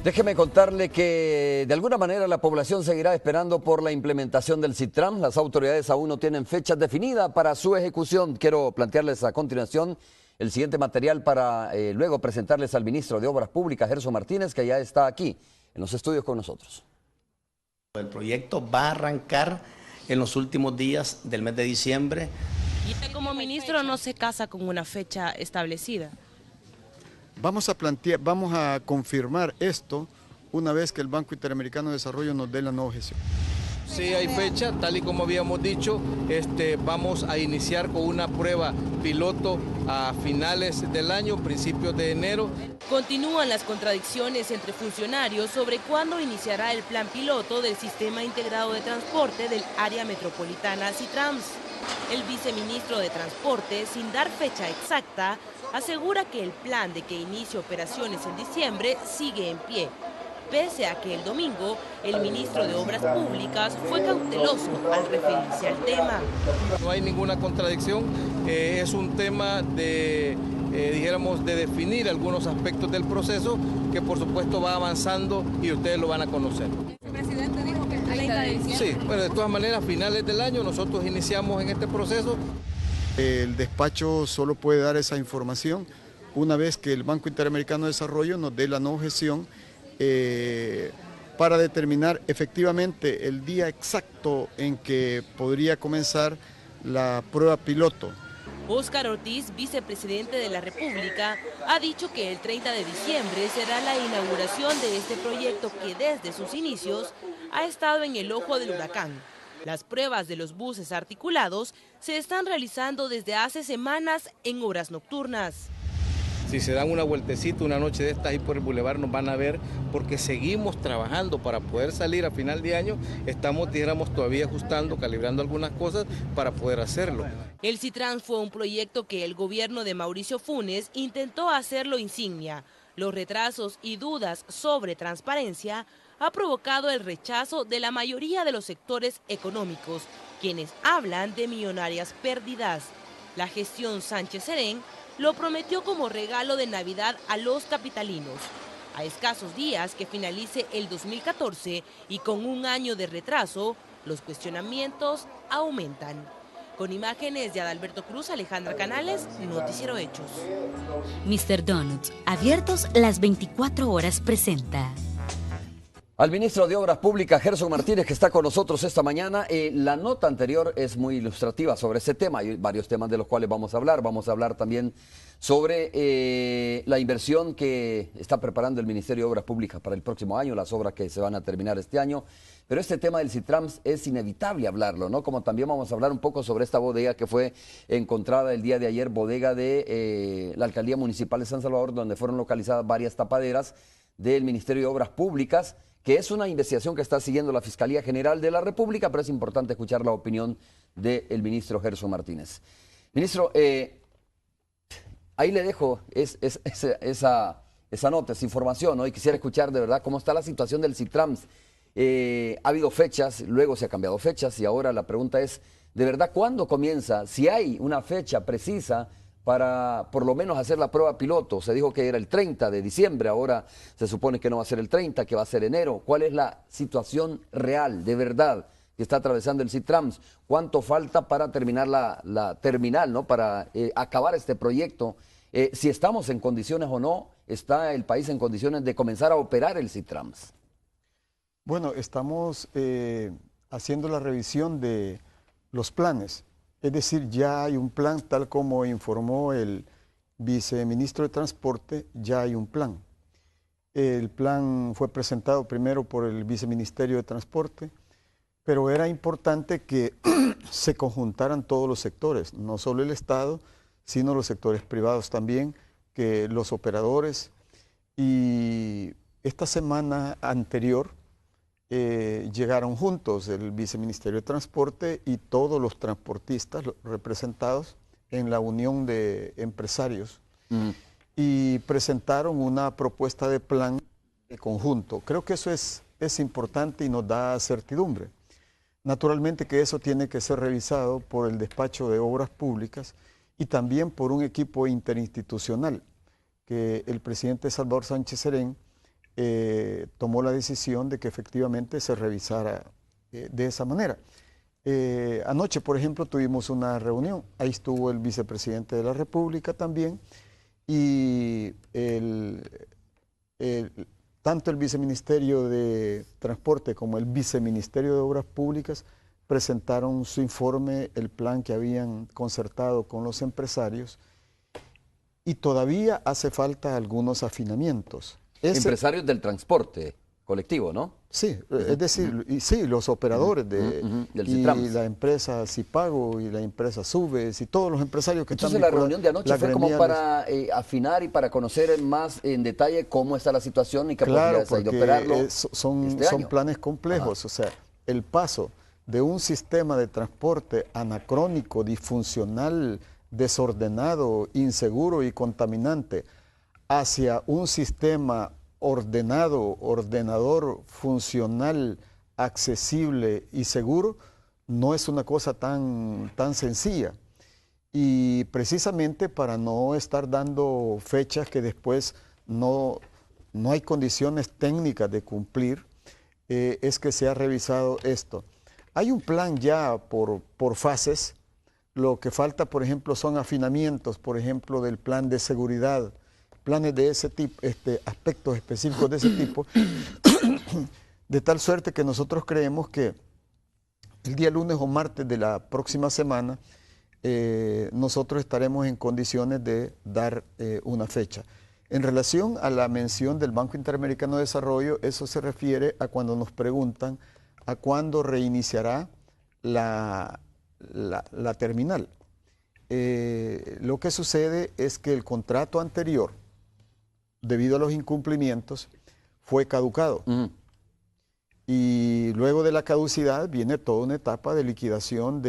Déjeme contarle que de alguna manera la población seguirá esperando por la implementación del CITRAM. Las autoridades aún no tienen fechas definidas para su ejecución. Quiero plantearles a continuación el siguiente material para luego presentarles al ministro de Obras Públicas, Gerson Martínez, que ya está aquí en los estudios con nosotros. El proyecto va a arrancar en los últimos días del mes de diciembre. ¿Y usted como ministro no se casa con una fecha establecida? Vamos a confirmar esto una vez que el Banco Interamericano de Desarrollo nos dé la nueva objeción. Sí, hay fecha, tal y como habíamos dicho, vamos a iniciar con una prueba piloto a finales del año, principios de enero. Continúan las contradicciones entre funcionarios sobre cuándo iniciará el plan piloto del Sistema Integrado de Transporte del Área Metropolitana CITRAMS. El viceministro de Transporte, sin dar fecha exacta, asegura que el plan de que inicie operaciones en diciembre sigue en pie, pese a que el domingo el ministro de Obras Públicas fue cauteloso al referirse al tema. No hay ninguna contradicción, es un tema de definir algunos aspectos del proceso que por supuesto va avanzando y ustedes lo van a conocer. El presidente dijo que el 30 de diciembre. Sí, bueno, de todas maneras, a finales del año nosotros iniciamos en este proceso. El despacho solo puede dar esa información una vez que el Banco Interamericano de Desarrollo nos dé la nueva objeción para determinar efectivamente el día exacto en que podría comenzar la prueba piloto. Óscar Ortiz, vicepresidente de la República, ha dicho que el 30 de diciembre será la inauguración de este proyecto que desde sus inicios ha estado en el ojo del huracán. Las pruebas de los buses articulados se están realizando desde hace semanas en horas nocturnas. Si se dan una vueltecita una noche de estas ahí por el bulevar nos van a ver porque seguimos trabajando para poder salir a final de año. Estamos, dijéramos, todavía ajustando, calibrando algunas cosas para poder hacerlo. El CITRAMS fue un proyecto que el gobierno de Mauricio Funes intentó hacerlo insignia. Los retrasos y dudas sobre transparencia ha provocado el rechazo de la mayoría de los sectores económicos, quienes hablan de millonarias pérdidas. La gestión Sánchez Serén lo prometió como regalo de Navidad a los capitalinos. A escasos días que finalice el 2014 y con un año de retraso, los cuestionamientos aumentan. Con imágenes de Adalberto Cruz, Alejandra Canales, Noticiero Hechos. Mr. Donuts, abiertos las 24 horas, presenta. Al ministro de Obras Públicas, Gerson Martínez, que está con nosotros esta mañana. La nota anterior es muy ilustrativa sobre ese tema. Hay varios temas de los cuales vamos a hablar. Vamos a hablar también sobre la inversión que está preparando el Ministerio de Obras Públicas para el próximo año, las obras que se van a terminar este año. Pero este tema del CITRAMS es inevitable hablarlo, ¿no? Como también vamos a hablar un poco sobre esta bodega que fue encontrada el día de ayer, bodega de la Alcaldía Municipal de San Salvador, donde fueron localizadas varias tapaderas del Ministerio de Obras Públicas, que es una investigación que está siguiendo la Fiscalía General de la República, pero es importante escuchar la opinión del ministro Gerson Martínez. Ministro, ahí le dejo esa nota, esa información, ¿no? Y quisiera escuchar de verdad cómo está la situación del CITRAMS. Ha habido fechas, luego se ha cambiado fechas y ahora la pregunta es, ¿de verdad cuándo comienza? Si hay una fecha precisa para por lo menos hacer la prueba piloto. Se dijo que era el 30 de diciembre, ahora se supone que no va a ser el 30, que va a ser enero. ¿Cuál es la situación real, de verdad, que está atravesando el CITRAMS? ¿Cuánto falta para terminar la terminal, ¿no? Para acabar este proyecto? Si estamos en condiciones o no, ¿está el país en condiciones de comenzar a operar el CITRAMS? Bueno, estamos haciendo la revisión de los planes. Es decir, ya hay un plan, tal como informó el viceministro de Transporte, ya hay un plan. El plan fue presentado primero por el viceministerio de Transporte, pero era importante que se conjuntaran todos los sectores, no solo el Estado, sino los sectores privados también, que los operadores. Y esta semana anterior llegaron juntos el viceministerio de Transporte y todos los transportistas representados en la unión de empresarios y presentaron una propuesta de plan de conjunto. Creo que eso es importante y nos da certidumbre. Naturalmente que eso tiene que ser revisado por el despacho de Obras Públicas y también por un equipo interinstitucional que el presidente Salvador Sánchez Serén tomó la decisión de que efectivamente se revisara de esa manera. Anoche, por ejemplo, tuvimos una reunión, ahí estuvo el vicepresidente de la República también, y tanto el viceministerio de Transporte como el viceministerio de Obras Públicas presentaron su informe, el plan que habían concertado con los empresarios, y todavía hace falta algunos afinamientos. Empresarios del transporte colectivo, ¿no? Sí, es decir, y sí, los operadores del y la empresa Cipago y la empresa Subes y todos los empresarios que Entonces, están... la reunión de anoche fue como para afinar y para conocer más en detalle cómo está la situación y qué posibilidades hay de operarlo. Son planes complejos. O sea, el paso de un sistema de transporte anacrónico, disfuncional, desordenado, inseguro y contaminante hacia un sistema ordenado, ordenador, funcional, accesible y seguro, no es una cosa tan sencilla. Y precisamente para no estar dando fechas que después no hay condiciones técnicas de cumplir, es que se ha revisado esto. Hay un plan ya por fases. Lo que falta, por ejemplo, son afinamientos, por ejemplo, del plan de seguridad, planes de ese tipo, aspectos específicos de ese tipo, de tal suerte que nosotros creemos que el día lunes o martes de la próxima semana nosotros estaremos en condiciones de dar una fecha. En relación a la mención del Banco Interamericano de Desarrollo, eso se refiere a cuando nos preguntan a cuándo reiniciará la terminal. Lo que sucede es que el contrato anterior, debido a los incumplimientos, fue caducado. Y luego de la caducidad viene toda una etapa de liquidación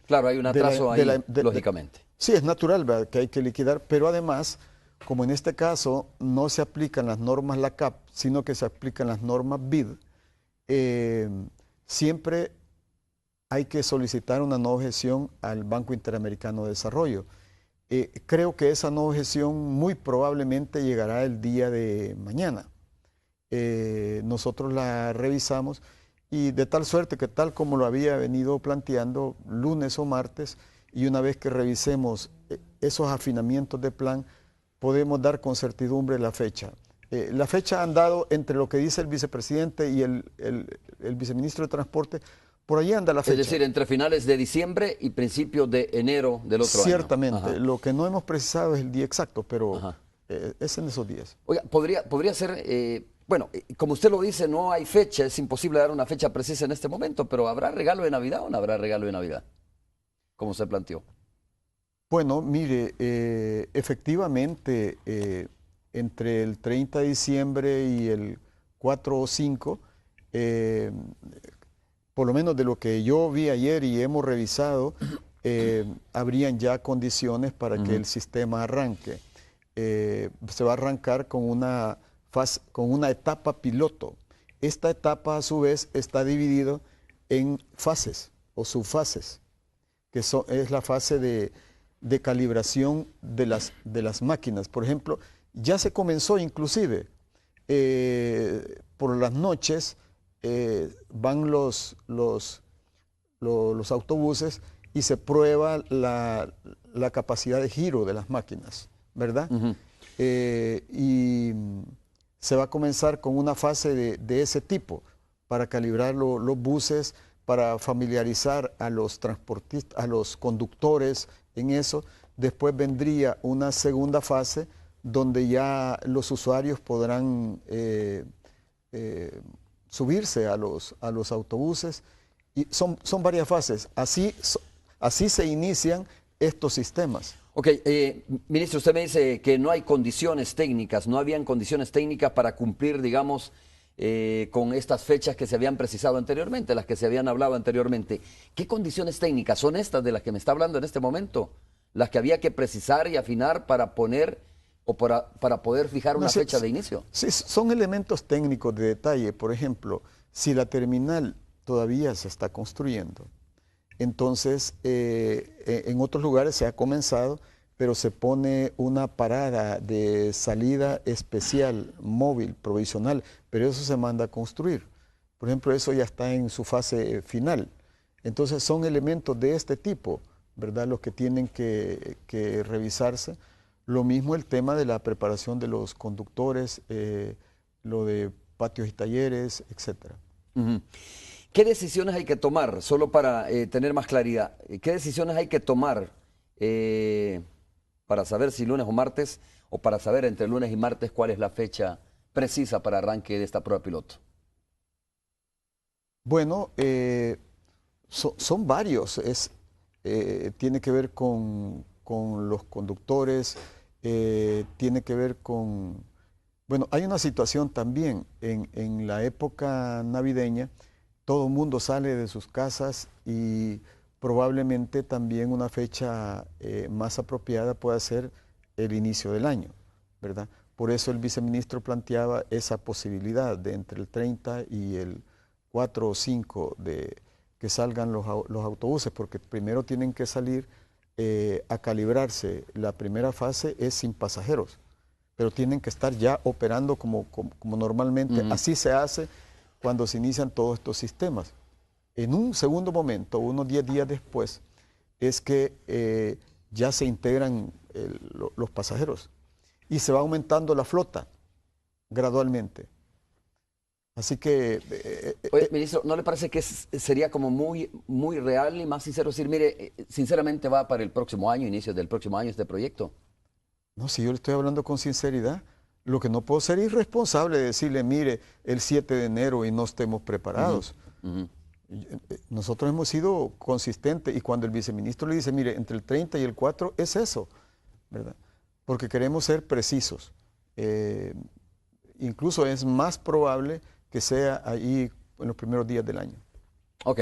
Claro, hay un atraso ahí, lógicamente. Sí, es natural, ¿verdad?, que hay que liquidar, pero además, como en este caso no se aplican las normas LACAP, sino que se aplican las normas BID, siempre hay que solicitar una no objeción al Banco Interamericano de Desarrollo. Creo que esa no objeción muy probablemente llegará el día de mañana. Nosotros la revisamos y de tal suerte que tal como lo había venido planteando, lunes o martes, y una vez que revisemos esos afinamientos de plan, podemos dar con certidumbre la fecha. La fecha han dado entre lo que dice el vicepresidente y el viceministro de Transporte. Por ahí anda la fecha. Es decir, entre finales de diciembre y principios de enero del otro año. Ciertamente. Lo que no hemos precisado es el día exacto, pero es en esos días. Oiga, podría ser, bueno, como usted lo dice, no hay fecha, es imposible dar una fecha precisa en este momento, pero ¿habrá regalo de Navidad o no habrá regalo de Navidad? ¿Cómo se planteó? Bueno, mire, efectivamente, entre el 30 de diciembre y el 4 o 5, por lo menos de lo que yo vi ayer y hemos revisado, habrían ya condiciones para que el sistema arranque. Se va a arrancar con una etapa piloto. Esta etapa, a su vez, está dividida en fases o subfases, que es la fase de calibración de las máquinas. Por ejemplo, ya se comenzó inclusive por las noches. Van los autobuses y se prueba la capacidad de giro de las máquinas, ¿verdad? Y se va a comenzar con una fase de ese tipo para calibrar los buses, para familiarizar a los transportistas, a los conductores en eso. Después vendría una segunda fase donde ya los usuarios podrán subirse a los autobuses, y son varias fases. Así se inician estos sistemas. Ok, ministro, usted me dice que no hay condiciones técnicas, no habían condiciones técnicas para cumplir, digamos, con estas fechas que se habían precisado anteriormente, las que se habían hablado anteriormente. ¿Qué condiciones técnicas son estas de las que me está hablando en este momento? Las que había que precisar y afinar para poner o para poder fijar una fecha de inicio. Sí, son elementos técnicos de detalle. Por ejemplo, si la terminal todavía se está construyendo, entonces en otros lugares se ha comenzado, pero se pone una parada de salida especial, móvil, provisional, pero eso se manda a construir. Por ejemplo, eso ya está en su fase final. Entonces son elementos de este tipo, ¿verdad?, los que tienen que revisarse. Lo mismo el tema de la preparación de los conductores, lo de patios y talleres, etc. ¿Qué decisiones hay que tomar, solo para tener más claridad? ¿Qué decisiones hay que tomar para saber si lunes o martes, o para saber entre lunes y martes cuál es la fecha precisa para arranque de esta prueba piloto? Bueno, son varios. Tiene que ver con los conductores, tiene que ver con... Bueno, hay una situación también en la época navideña, todo el mundo sale de sus casas y probablemente también una fecha más apropiada pueda ser el inicio del año, ¿verdad? Por eso el viceministro planteaba esa posibilidad de entre el 30 y el 4 o 5 de que salgan los autobuses, porque primero tienen que salir a calibrarse. La primera fase es sin pasajeros, pero tienen que estar ya operando como normalmente. Así se hace cuando se inician todos estos sistemas. En un segundo momento, unos 10 días después, es que ya se integran los pasajeros y se va aumentando la flota gradualmente. Así que... Oye, ministro, ¿no le parece que sería como muy real y más sincero decir, mire, sinceramente va para el próximo año, inicio del próximo año este proyecto? No, si yo le estoy hablando con sinceridad, lo que no puedo ser irresponsable de decirle, mire, el 7 de enero y no estemos preparados. Nosotros hemos sido consistentes y cuando el viceministro le dice, mire, entre el 30 y el 4 es eso, ¿verdad? Porque queremos ser precisos. Incluso es más probable que sea ahí en los primeros días del año. Ok.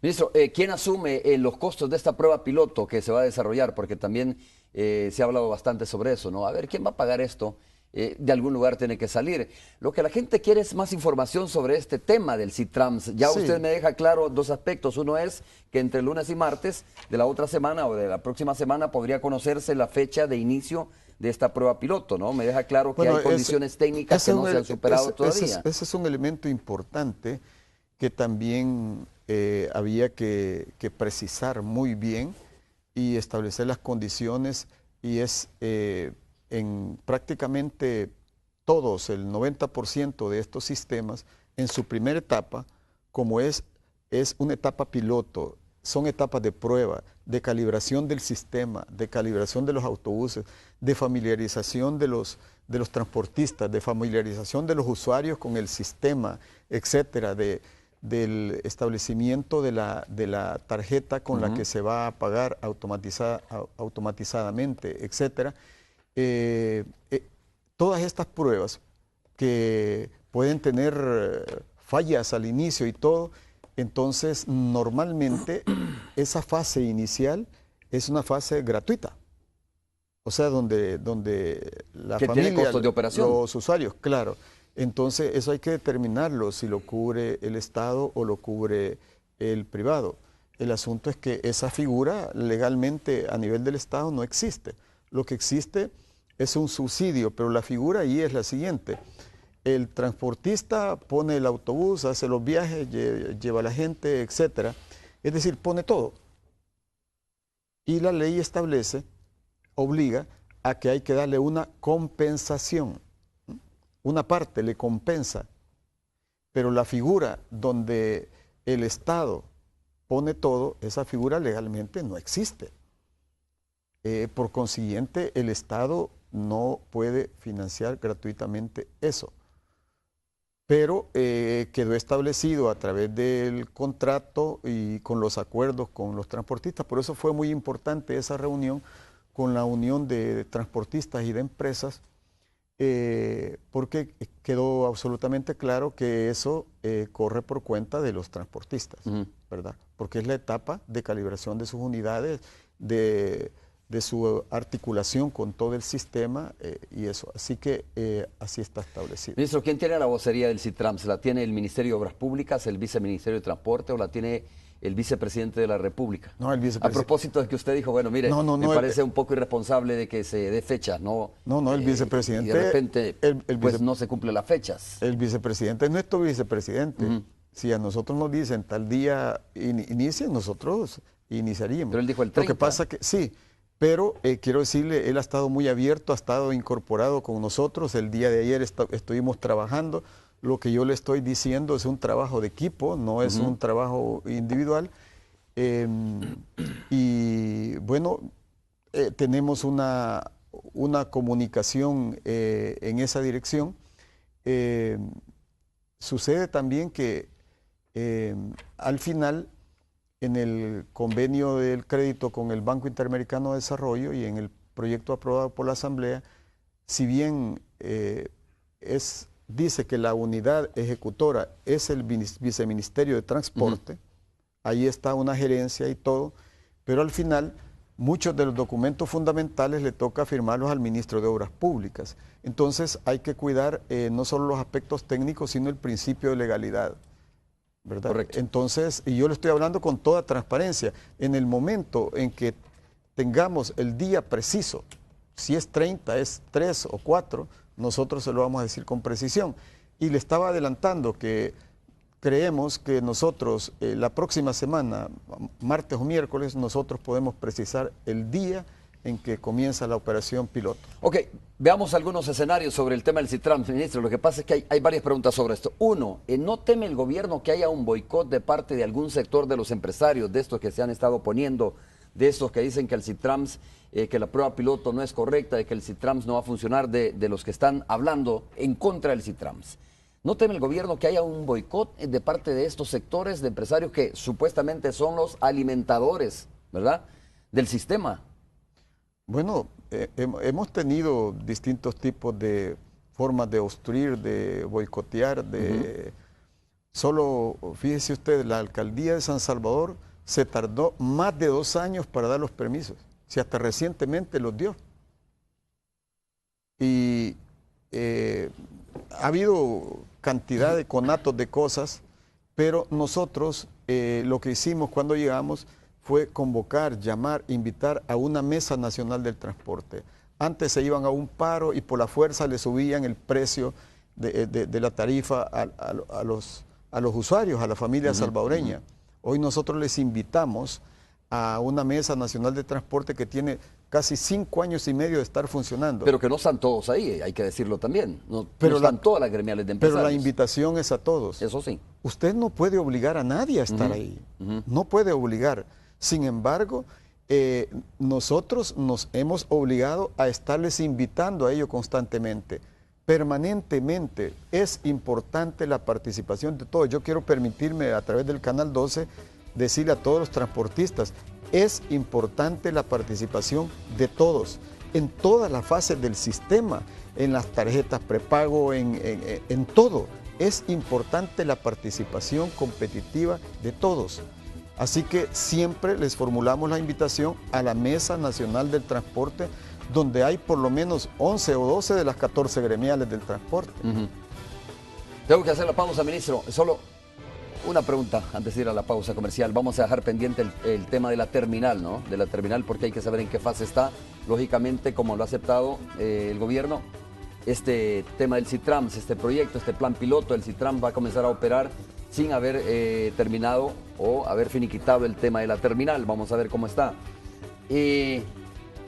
Ministro, ¿quién asume los costos de esta prueba piloto que se va a desarrollar? Porque también se ha hablado bastante sobre eso, ¿no? A ver, ¿quién va a pagar esto? De algún lugar tiene que salir. Lo que la gente quiere es más información sobre este tema del SITRANS. Ya sí. Usted me deja claro dos aspectos. Uno es que entre lunes y martes de la otra semana o de la próxima semana podría conocerse la fecha de inicio de esta prueba piloto, ¿no? Me deja claro que hay condiciones técnicas que no se han superado todavía. Ese es un elemento importante que también había que precisar muy bien y establecer las condiciones, y es en prácticamente todos, el 90% de estos sistemas, en su primera etapa, como es una etapa piloto, son etapas de prueba, de calibración del sistema, de calibración de los autobuses, de familiarización de los transportistas, de familiarización de los usuarios con el sistema, etcétera, del establecimiento de la tarjeta con la que se va a pagar automatizadamente, etcétera. Todas estas pruebas que pueden tener fallas al inicio y todo, entonces normalmente esa fase inicial es una fase gratuita. O sea, donde la familia, tiene costos de operación, los usuarios, claro. Entonces eso hay que determinarlo, si lo cubre el Estado o lo cubre el privado. El asunto es que esa figura legalmente a nivel del Estado no existe. Lo que existe es un subsidio, pero la figura ahí es la siguiente. El transportista pone el autobús, hace los viajes, lleva a la gente, etcétera. Es decir, pone todo. Y la ley establece, obliga a que hay que darle una compensación. Una parte le compensa, pero la figura donde el Estado pone todo, esa figura legalmente no existe. Por consiguiente, el Estado no puede financiar gratuitamente eso. Pero quedó establecido a través del contrato y con los acuerdos con los transportistas. Por eso fue muy importante esa reunión con la Unión de Transportistas y de Empresas, porque quedó absolutamente claro que eso corre por cuenta de los transportistas, ¿verdad? Porque es la etapa de calibración de sus unidades, de su articulación con todo el sistema y eso. Así que así está establecido. Ministro, ¿quién tiene la vocería del SITRANS? ¿La tiene el Ministerio de Obras Públicas, el Viceministerio de Transporte o la tiene el vicepresidente de la República. No, el A vicepresidente. propósito de que usted dijo, bueno, mire, me parece un poco irresponsable de que se dé fecha, ¿no? No, el vicepresidente. Y de repente, pues no se cumplen las fechas. El vicepresidente es nuestro vicepresidente. Ujú. Si a nosotros nos dicen tal día inicien, nosotros iniciaríamos. Pero él dijo el Lo 30. que pasa que sí, pero quiero decirle, él ha estado muy abierto, ha estado incorporado con nosotros. El día de ayer estuvimos trabajando. Lo que yo le estoy diciendo es un trabajo de equipo, no es un trabajo individual. Y bueno, tenemos una comunicación en esa dirección. Sucede también que al final, en el convenio del crédito con el Banco Interamericano de Desarrollo y en el proyecto aprobado por la Asamblea, si bien dice que la unidad ejecutora es el Viceministerio de Transporte, ahí está una gerencia y todo, pero al final muchos de los documentos fundamentales le toca firmarlos al Ministro de Obras Públicas. Entonces hay que cuidar no solo los aspectos técnicos, sino el principio de legalidad, ¿verdad? Correcto. Entonces, y yo le estoy hablando con toda transparencia, en el momento en que tengamos el día preciso, si es 30, es 3 o 4, nosotros se lo vamos a decir con precisión. Y le estaba adelantando que creemos que nosotros la próxima semana, martes o miércoles, nosotros podemos precisar el día en que comienza la operación piloto. Ok, veamos algunos escenarios sobre el tema del Citrams, ministro. Lo que pasa es que hay varias preguntas sobre esto. Uno, ¿no teme el gobierno que haya un boicot de parte de algún sector de los empresarios, de estos que se han estado oponiendo, de estos que dicen que el Citrams, que la prueba piloto no es correcta, de que el Citrams no va a funcionar, de los que están hablando en contra del Citrams? ¿No teme el gobierno que haya un boicot de parte de estos sectores de empresarios que supuestamente son los alimentadores, ¿verdad?, del sistema? Bueno, hemos tenido distintos tipos de formas de obstruir, de boicotear, de... Solo, fíjese usted, la alcaldía de San Salvador se tardó más de 2 años para dar los permisos, si hasta recientemente los dio. Y ha habido cantidad de conatos de cosas, pero nosotros lo que hicimos cuando llegamos fue convocar, llamar, invitar a una mesa nacional del transporte. Antes se iban a un paro y por la fuerza le subían el precio de la tarifa a los usuarios, a la familia salvadoreña. Hoy nosotros les invitamos a una mesa nacional de transporte que tiene casi 5 años y medio de estar funcionando. Pero que no están todos ahí, hay que decirlo también. No están todas las gremiales de empresarios. Pero la invitación es a todos. Eso sí. Usted no puede obligar a nadie a estar ahí. No puede obligar. Sin embargo, nosotros nos hemos obligado a estarles invitando a ello constantemente, permanentemente. Es importante la participación de todos. Yo quiero permitirme a través del Canal 12 decirle a todos los transportistas, es importante la participación de todos, en todas las fases del sistema, en las tarjetas prepago, en todo. Es importante la participación competitiva de todos. Así que siempre les formulamos la invitación a la Mesa Nacional del Transporte, donde hay por lo menos 11 o 12 de las 14 gremiales del transporte. Tengo que hacer la pausa, ministro. Solo una pregunta antes de ir a la pausa comercial. Vamos a dejar pendiente el tema de la terminal, ¿no? De la terminal, porque hay que saber en qué fase está. Lógicamente, como lo ha aceptado el gobierno, este tema del Citrams, este proyecto, este plan piloto, el Citrams va a comenzar a operar sin haber terminado o haber finiquitado el tema de la terminal. Vamos a ver cómo está. ¿Qué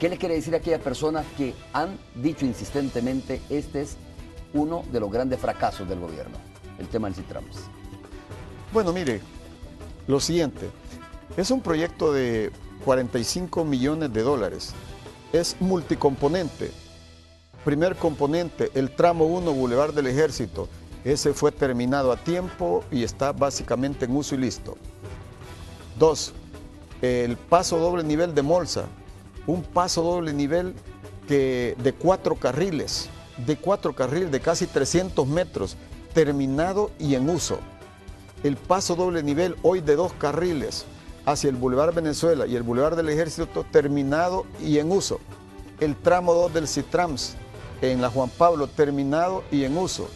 le quiere decir a aquellas personas que han dicho insistentemente este es uno de los grandes fracasos del gobierno, el tema del Citrams? Bueno, mire, lo siguiente, es un proyecto de 45 millones de dólares, es multicomponente. Primer componente, el tramo 1, Boulevard del Ejército, ese fue terminado a tiempo y está básicamente en uso y listo. 2, el paso doble nivel de Molsa, un paso doble nivel de 4 carriles, de casi 300 metros, terminado y en uso. El paso doble nivel hoy de 2 carriles hacia el Boulevard Venezuela y el Boulevard del Ejército, terminado y en uso. El tramo 2 del Citrams en la Juan Pablo, terminado y en uso.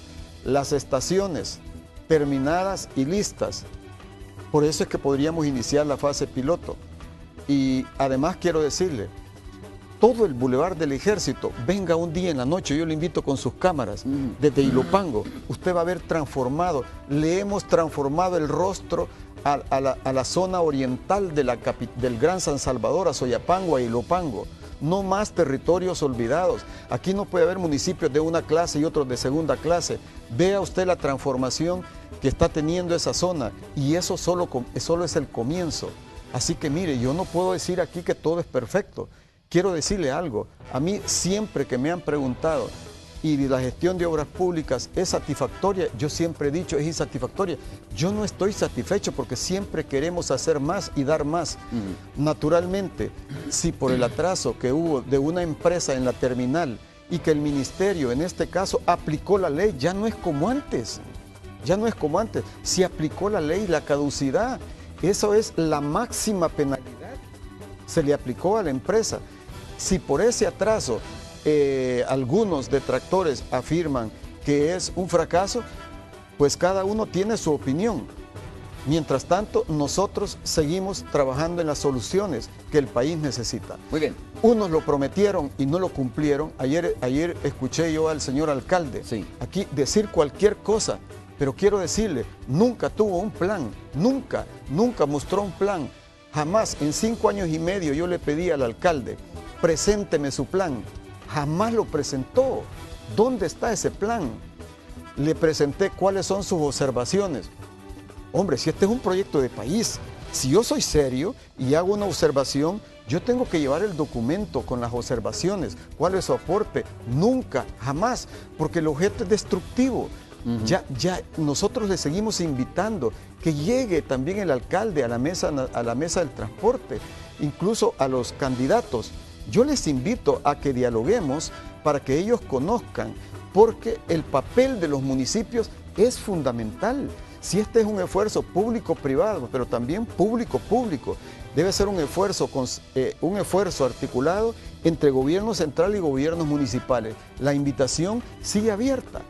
Las estaciones terminadas y listas. Por eso es que podríamos iniciar la fase piloto. Y además quiero decirle, todo el Boulevard del Ejército, venga un día en la noche, yo le invito con sus cámaras, desde Ilopango, usted va a ver transformado, le hemos transformado el rostro a la zona oriental del Gran San Salvador, a Soyapango, a Ilopango. No más territorios olvidados. Aquí no puede haber municipios de una clase y otros de segunda clase. Vea usted la transformación que está teniendo esa zona y eso solo es el comienzo. Así que mire, yo no puedo decir aquí que todo es perfecto. Quiero decirle algo, a mí siempre que me han preguntado y la gestión de obras públicas es satisfactoria, yo siempre he dicho es insatisfactoria. Yo no estoy satisfecho porque siempre queremos hacer más y dar más. Naturalmente, si por el atraso que hubo de una empresa en la terminal y que el ministerio en este caso aplicó la ley, ya no es como antes. Ya no es como antes. Si aplicó la ley, la caducidad, eso es la máxima penalidad. Se le aplicó a la empresa. Si por ese atraso algunos detractores afirman que es un fracaso, pues cada uno tiene su opinión. Mientras tanto, nosotros seguimos trabajando en las soluciones que el país necesita. Muy bien. Unos lo prometieron y no lo cumplieron. Ayer escuché yo al señor alcalde aquí decir cualquier cosa, pero quiero decirle, nunca tuvo un plan, nunca mostró un plan. Jamás, en 5 años y medio yo le pedí al alcalde, presénteme su plan. Jamás lo presentó. ¿Dónde está ese plan? Le presenté cuáles son sus observaciones. Hombre, si este es un proyecto de país, si yo soy serio y hago una observación, yo tengo que llevar el documento con las observaciones. ¿Cuál es su aporte? Nunca, jamás, porque el objeto es destructivo. Ya nosotros le seguimos invitando que llegue también el alcalde a la mesa del transporte, incluso a los candidatos. Yo les invito a que dialoguemos para que ellos conozcan, porque el papel de los municipios es fundamental. Si este es un esfuerzo público-privado, pero también público-público, debe ser un esfuerzo articulado entre gobierno central y gobiernos municipales. La invitación sigue abierta.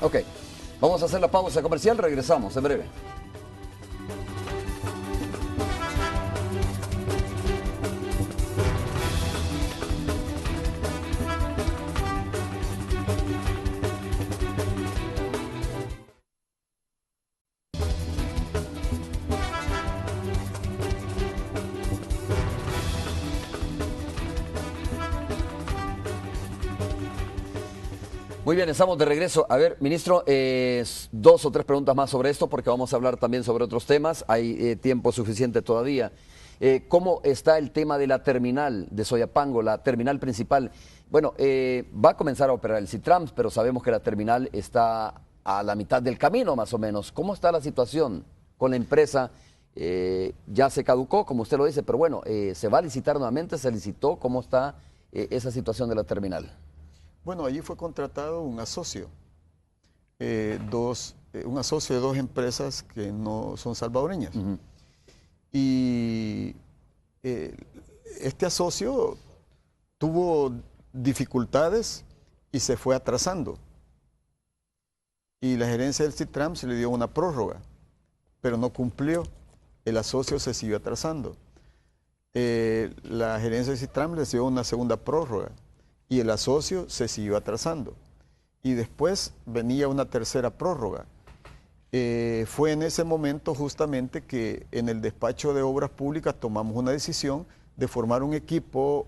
Ok, vamos a hacer la pausa comercial, regresamos en breve. Muy bien, estamos de regreso. A ver, ministro, 2 o 3 preguntas más sobre esto, porque vamos a hablar también sobre otros temas. Hay tiempo suficiente todavía. ¿Cómo está el tema de la terminal de Soyapango, la terminal principal? Bueno, va a comenzar a operar el Citrams, pero sabemos que la terminal está a la mitad del camino, más o menos. ¿Cómo está la situación con la empresa? Ya se caducó, como usted lo dice, pero bueno, ¿se va a licitar nuevamente? ¿Se licitó? ¿Cómo está esa situación de la terminal? Bueno, allí fue contratado un asocio, un asocio de 2 empresas que no son salvadoreñas. Y este asocio tuvo dificultades y se fue atrasando. Y la gerencia del Citrams le dio una prórroga, pero no cumplió. El asocio se siguió atrasando. La gerencia del Citrams le dio una segunda prórroga. Y el asocio se siguió atrasando. Y después venía una tercera prórroga. Fue en ese momento justamente que en el despacho de obras públicas tomamos una decisión de formar un equipo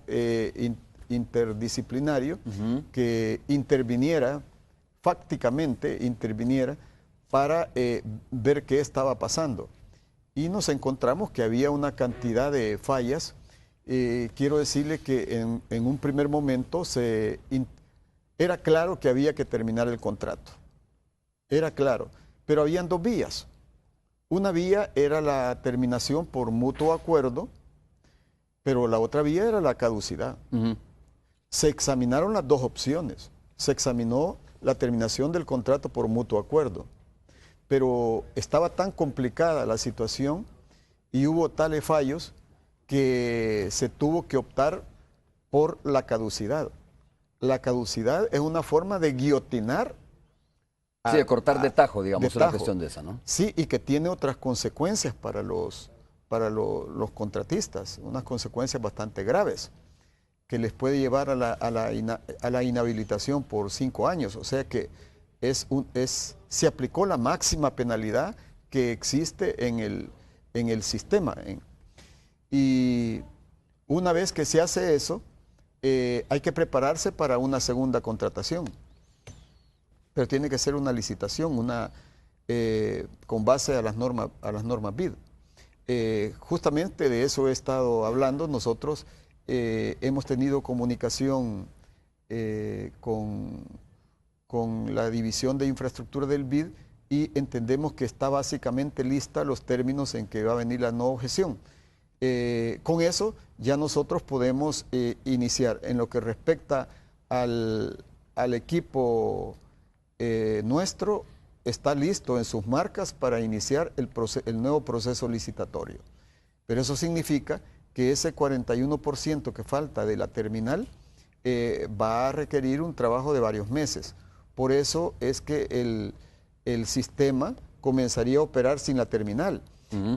interdisciplinario que interviniera, fácticamente interviniera, para ver qué estaba pasando. Y nos encontramos que había una cantidad de fallas. Quiero decirle que en un primer momento era claro que había que terminar el contrato. Era claro, pero habían 2 vías. Una vía era la terminación por mutuo acuerdo, pero la otra vía era la caducidad. Se examinaron las 2 opciones. Se examinó la terminación del contrato por mutuo acuerdo, pero estaba tan complicada la situación y hubo tales fallos que se tuvo que optar por la caducidad. La caducidad es una forma de guillotinar Sí, de cortar de tajo, digamos, de una tajo. cuestión de esa, ¿no? Sí, y que tiene otras consecuencias para los contratistas, unas consecuencias bastante graves, que les puede llevar a la inhabilitación por 5 años. O sea que se aplicó la máxima penalidad que existe en el sistema. Y una vez que se hace eso, hay que prepararse para una segunda contratación. Pero tiene que ser una licitación, con base a las normas BID. Justamente de eso he estado hablando. Nosotros hemos tenido comunicación con la División de Infraestructura del BID y entendemos que está básicamente lista los términos en que va a venir la no objeción. Con eso ya nosotros podemos iniciar. En lo que respecta al equipo nuestro, está listo en sus marcas para iniciar el nuevo proceso licitatorio. Pero eso significa que ese 41% que falta de la terminal va a requerir un trabajo de varios meses. Por eso es que el sistema comenzaría a operar sin la terminal.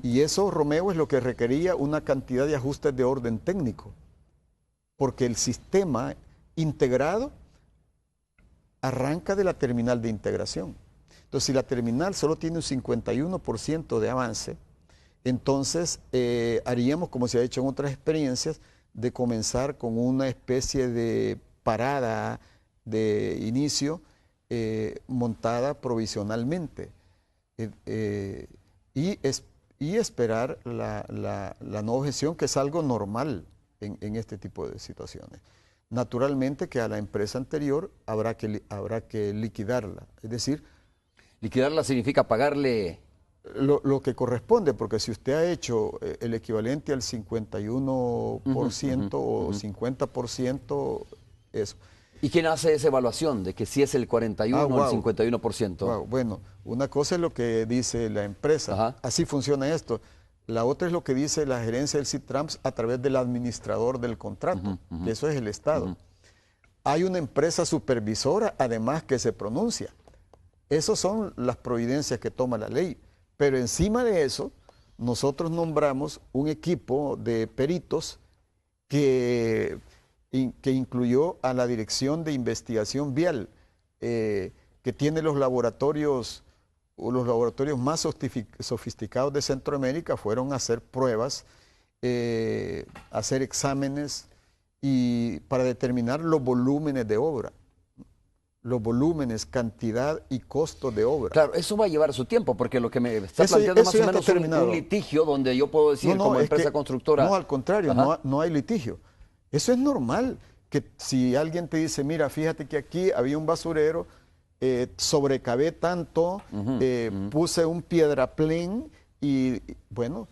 Y eso, Romeo, es lo que requería una cantidad de ajustes de orden técnico, porque el sistema integrado arranca de la terminal de integración. Entonces, si la terminal solo tiene un 51% de avance, entonces haríamos, como se ha hecho en otras experiencias, de comenzar con una especie de parada de inicio montada provisionalmente y esperar la no objeción, que es algo normal en este tipo de situaciones. Naturalmente que a la empresa anterior habrá que liquidarla, es decir, Liquidarla significa pagarle... lo que corresponde, porque si usted ha hecho el equivalente al 51% o 50%, eso. ¿Y quién hace esa evaluación de que si es el 41 o el 51%? Wow. Bueno, una cosa es lo que dice la empresa, Ajá. Así funciona esto. La otra es lo que dice la gerencia del CITRAMS a través del administrador del contrato, que eso es el Estado. Hay una empresa supervisora, además, que se pronuncia. Esas son las providencias que toma la ley. Pero encima de eso, nosotros nombramos un equipo de peritos que incluyó a la Dirección de Investigación Vial, que tiene los laboratorios más sofisticados de Centroamérica. Fueron a hacer pruebas, a hacer exámenes y para determinar los volúmenes de obra. Los volúmenes, cantidad y costo de obra. Claro, eso va a llevar su tiempo, porque lo que me está planteando más o menos es un litigio donde yo puedo decir como empresa constructora... No, al contrario, no hay litigio. Eso es normal, que si alguien te dice, mira, fíjate que aquí había un basurero, sobrecavé tanto, puse un piedraplén y bueno,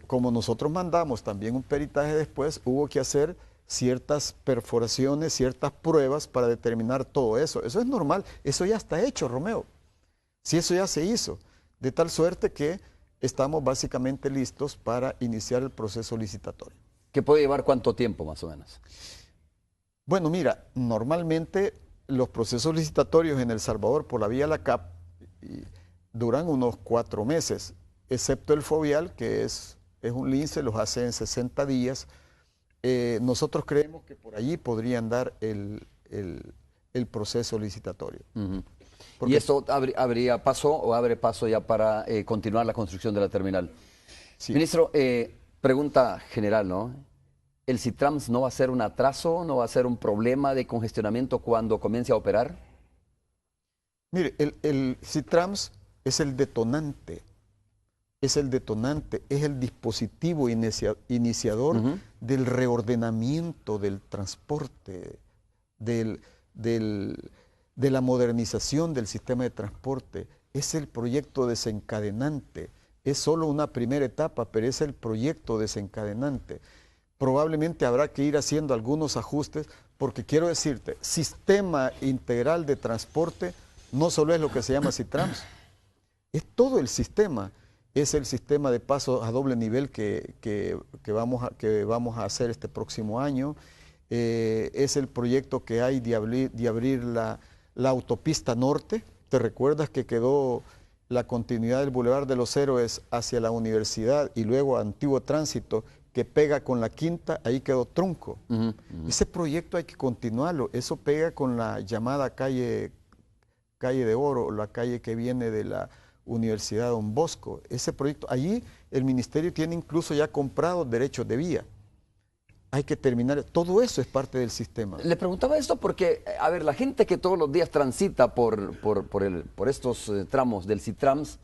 como nosotros mandamos también un peritaje después, hubo que hacer ciertas perforaciones, ciertas pruebas para determinar todo eso. Eso es normal, eso ya está hecho, Romeo. Si eso ya se hizo, de tal suerte que estamos básicamente listos para iniciar el proceso licitatorio. ¿Que puede llevar cuánto tiempo más o menos? Bueno, mira, normalmente los procesos licitatorios en El Salvador por la vía de la CAP duran unos 4 meses, excepto el FOVIAL, que es un lince, los hace en 60 días. Nosotros creemos que por allí podrían dar el proceso licitatorio. ¿Y esto abre paso ya para continuar la construcción de la terminal? Sí. Ministro, pregunta general, ¿no? ¿El CITRAMS no va a ser un atraso, no va a ser un problema de congestionamiento cuando comience a operar? Mire, el CITRAMS es el detonante. Es el dispositivo iniciador del reordenamiento del transporte, de la modernización del sistema de transporte. Es el proyecto desencadenante. Es solo una primera etapa, pero es el proyecto desencadenante. Probablemente habrá que ir haciendo algunos ajustes, porque quiero decirte, sistema integral de transporte no solo es lo que se llama CITRAMS, es todo el sistema. Es el sistema de paso a doble nivel que vamos a hacer este próximo año. Es el proyecto que hay de abrir la autopista norte, ¿Te recuerdas que quedó la continuidad del Boulevard de los Héroes hacia la universidad y luego Antiguo Tránsito que pega con la Quinta? Ahí quedó trunco. Ese proyecto hay que continuarlo. Eso pega con la llamada calle de Oro, la calle que viene de la Universidad Don Bosco. Ese proyecto, allí el ministerio tiene incluso ya comprado derechos de vía. Hay que terminar, todo eso es parte del sistema. Le preguntaba esto porque, a ver, la gente que todos los días transita por estos tramos del Citrams,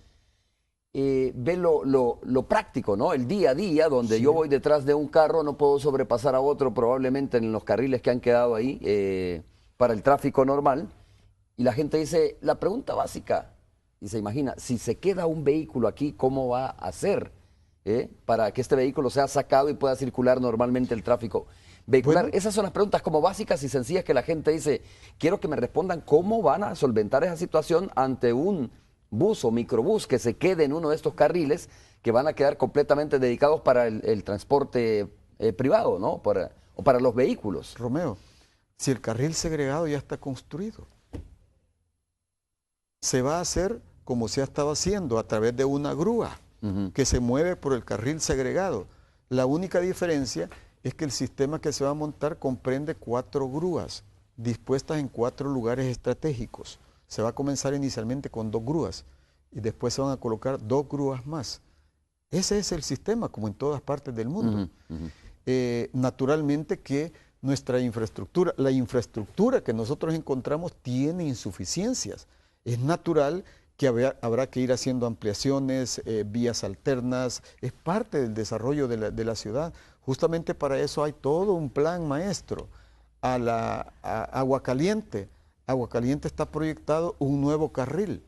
ve lo práctico, ¿no? El día a día, donde yo voy detrás de un carro, no puedo sobrepasar a otro probablemente en los carriles que han quedado ahí para el tráfico normal. Y la gente dice, la pregunta básica, y se imagina, si se queda un vehículo aquí, ¿cómo va a hacer para que este vehículo sea sacado y pueda circular normalmente el tráfico vehicular? Bueno, esas son las preguntas como básicas y sencillas que la gente dice, quiero que me respondan cómo van a solventar esa situación ante un bus o microbús que se quede en uno de estos carriles que van a quedar completamente dedicados para el transporte privado, ¿no? O para los vehículos. Romeo, si el carril segregado ya está construido, se va a hacer como se ha estado haciendo a través de una grúa que se mueve por el carril segregado. La única diferencia es que el sistema que se va a montar comprende 4 grúas dispuestas en 4 lugares estratégicos. Se va a comenzar inicialmente con 2 grúas y después se van a colocar 2 grúas más. Ese es el sistema, como en todas partes del mundo. Naturalmente que nuestra infraestructura, la infraestructura que nosotros encontramos tiene insuficiencias. Es natural que habrá que ir haciendo ampliaciones, vías alternas, es parte del desarrollo de la ciudad. Justamente para eso hay todo un plan maestro. A Aguacaliente está proyectado un nuevo carril.